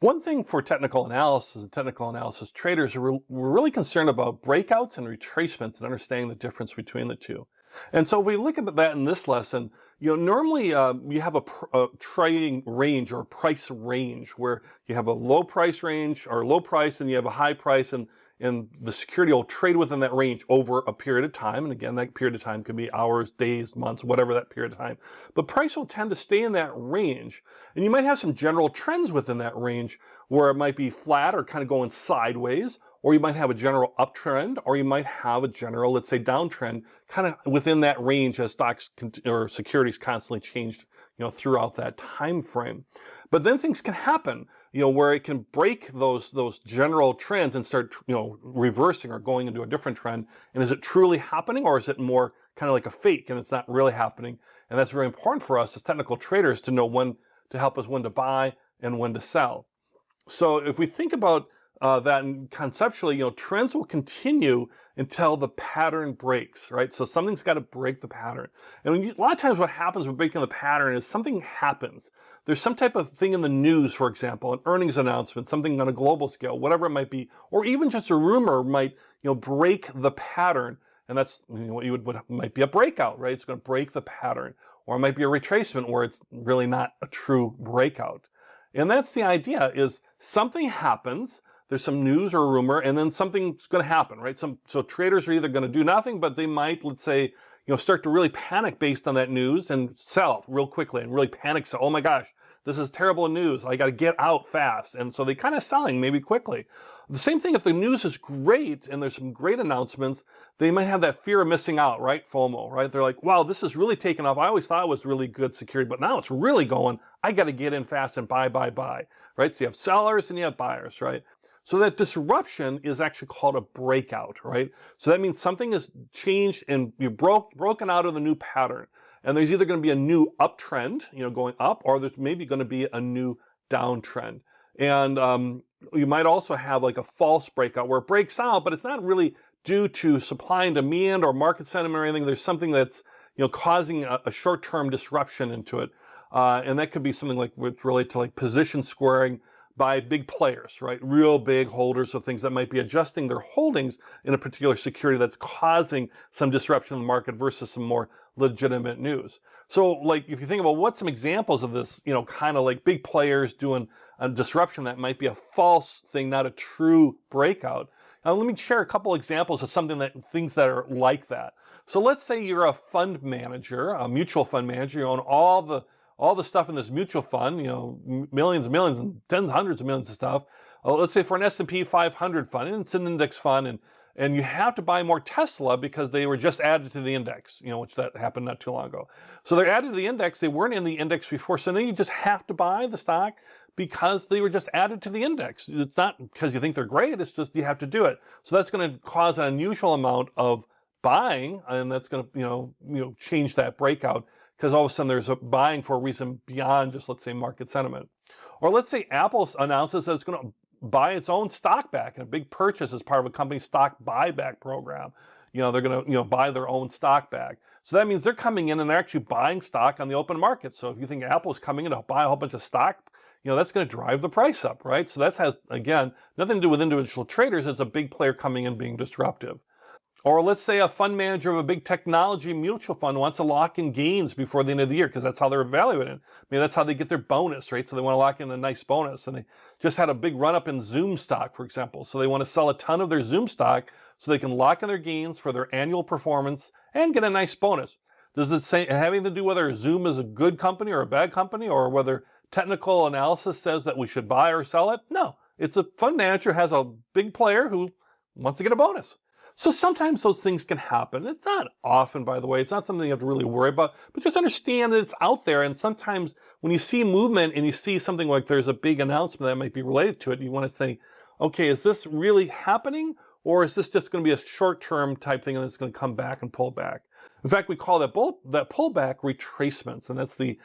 One thing for technical analysis and technical analysis traders, we're really concerned about breakouts and retracements and understanding the difference between the two. And so if we look at that in this lesson, normally you have a trading range or a price range where you have a low price range or low price and you have a high price, and the security will trade within that range over a period of time. And again, that period of time could be hours, days, months, whatever that period of time. But price will tend to stay in that range. And you might have some general trends within that range where it might be flat or kind of going sideways, or you might have a general uptrend, or you might have a general, let's say, downtrend kind of within that range as stocks or securities constantly changed, throughout that time frame. But then things can happen, where it can break those general trends and start, reversing or going into a different trend. And is it truly happening, or is it more kind of like a fake and it's not really happening? And that's very important for us as technical traders to know when to help us when to buy and when to sell. So if we think about that conceptually, trends will continue until the pattern breaks, right? So something's got to break the pattern. And a lot of times what happens with breaking the pattern is something happens. There's some type of thing in the news, for example, an earnings announcement, something on a global scale, whatever it might be, or even just a rumor might, break the pattern. And that's what might be a breakout, right? It's going to break the pattern. Or it might be a retracement where it's really not a true breakout. And that's the idea, is something happens, there's some news or a rumor, and then something's going to happen, right? So traders are either going to do nothing, but they might, let's say, start to really panic based on that news and sell real quickly and really panic. So, oh my gosh, this is terrible news. I got to get out fast. And so they kind of selling maybe quickly. The same thing if the news is great and there's some great announcements, they might have that fear of missing out, right? FOMO, right? They're like, wow, this is really taking off. I always thought it was really good security, but now it's really going. I got to get in fast and buy, right? So you have sellers and you have buyers, right? So that disruption is actually called a breakout, right? So that means something has changed and you're broken out of the new pattern. And there's either going to be a new uptrend, going up, or there's maybe going to be a new downtrend. And you might also have like a false breakout where it breaks out, but it's not really due to supply and demand or market sentiment or anything. There's something that's, causing a short-term disruption into it. And that could be something like which relate to like position squaring by big players, right? Real big holders of things that might be adjusting their holdings in a particular security that's causing some disruption in the market versus some more legitimate news. So like if you think about what some examples of this, kind of like big players doing a disruption that might be a false thing, not a true breakout. Now let me share a couple examples of things that are like that. So let's say you're a fund manager, a mutual fund manager, you own all the stuff in this mutual fund, millions and millions and tens, hundreds of millions of stuff. Let's say for an S&P 500 fund, and it's an index fund, and you have to buy more Tesla because they were just added to the index, which that happened not too long ago. So they're added to the index. They weren't in the index before. So now you just have to buy the stock because they were just added to the index. It's not because you think they're great. It's just you have to do it. So that's going to cause an unusual amount of buying, and that's going to change that breakout, because all of a sudden there's a buying for a reason beyond just, let's say, market sentiment. Or let's say Apple announces that it's going to buy its own stock back in a big purchase as part of a company's stock buyback program. They're going to buy their own stock back. So that means they're coming in and they're actually buying stock on the open market. So if you think Apple's coming in to buy a whole bunch of stock, that's going to drive the price up, right? So that has, again, nothing to do with individual traders. It's a big player coming in being disruptive. Or let's say a fund manager of a big technology mutual fund wants to lock in gains before the end of the year because that's how they're evaluated. Maybe that's how they get their bonus, right? So they want to lock in a nice bonus. And they just had a big run up in Zoom stock, for example. So they want to sell a ton of their Zoom stock so they can lock in their gains for their annual performance and get a nice bonus. Does it say having to do whether Zoom is a good company or a bad company, or whether technical analysis says that we should buy or sell it? No, it's a fund manager has a big player who wants to get a bonus. So sometimes those things can happen. It's not often, by the way. It's not something you have to really worry about, but just understand that it's out there. And sometimes when you see movement and you see something like there's a big announcement that might be related to it, you want to say, okay, is this really happening? Or is this just going to be a short-term type thing and it's going to come back and pull back? In fact, we call that pullback retracements. And that's the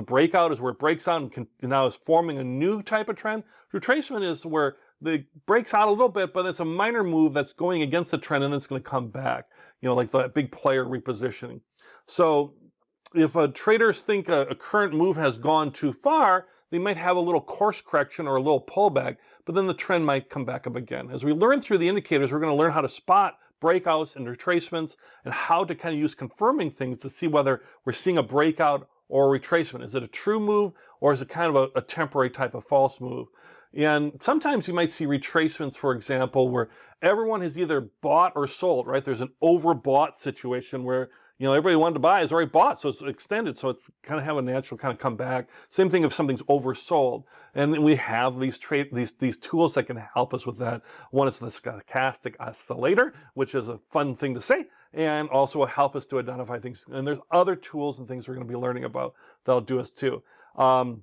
breakout is where it breaks out and now is forming a new type of trend. Retracement is where it breaks out a little bit, but it's a minor move that's going against the trend and then it's going to come back, like that big player repositioning. So if traders think a current move has gone too far, they might have a little course correction or a little pullback, but then the trend might come back up again. As we learn through the indicators, we're going to learn how to spot breakouts and retracements and how to kind of use confirming things to see whether we're seeing a breakout or a retracement. Is it a true move, or is it kind of a temporary type of false move? And sometimes you might see retracements, for example, where everyone has either bought or sold, right? There's an overbought situation where, everybody wanted to buy is already bought, so it's extended, so it's kind of have a natural kind of come back. Same thing if something's oversold. And we have these tools that can help us with that. One is the stochastic oscillator, which is a fun thing to say, and also will help us to identify things. And there's other tools and things we're going to be learning about that'll do us too. And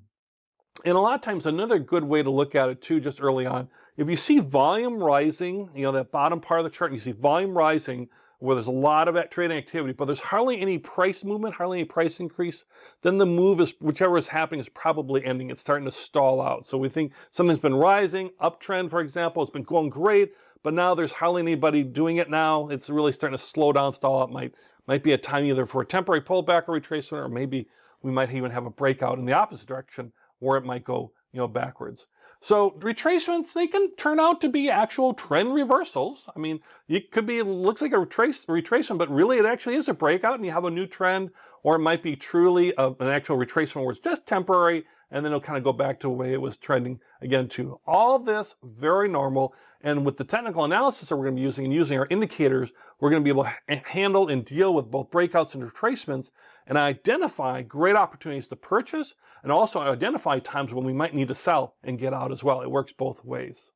a lot of times, another good way to look at it too, just early on, if you see volume rising, that bottom part of the chart, and you see volume rising where there's a lot of trading activity, but there's hardly any price movement, hardly any price increase, then the move is, whichever is happening, is probably ending. It's starting to stall out. So we think something's been rising, uptrend, for example, it's been going great, but now there's hardly anybody doing it now. It's really starting to slow down, stall out. Might be a time either for a temporary pullback or retracement, or maybe we might even have a breakout in the opposite direction, where it might go, backwards. So retracements, they can turn out to be actual trend reversals. I mean, it could be, it looks like a retracement, but really it actually is a breakout and you have a new trend, or it might be truly an actual retracement where it's just temporary and then it'll kind of go back to the way it was trending again too. All of this, very normal. And with the technical analysis that we're going to be using and using our indicators, we're going to be able to handle and deal with both breakouts and retracements and identify great opportunities to purchase and also identify times when we might need to sell and get out as well. It works both ways.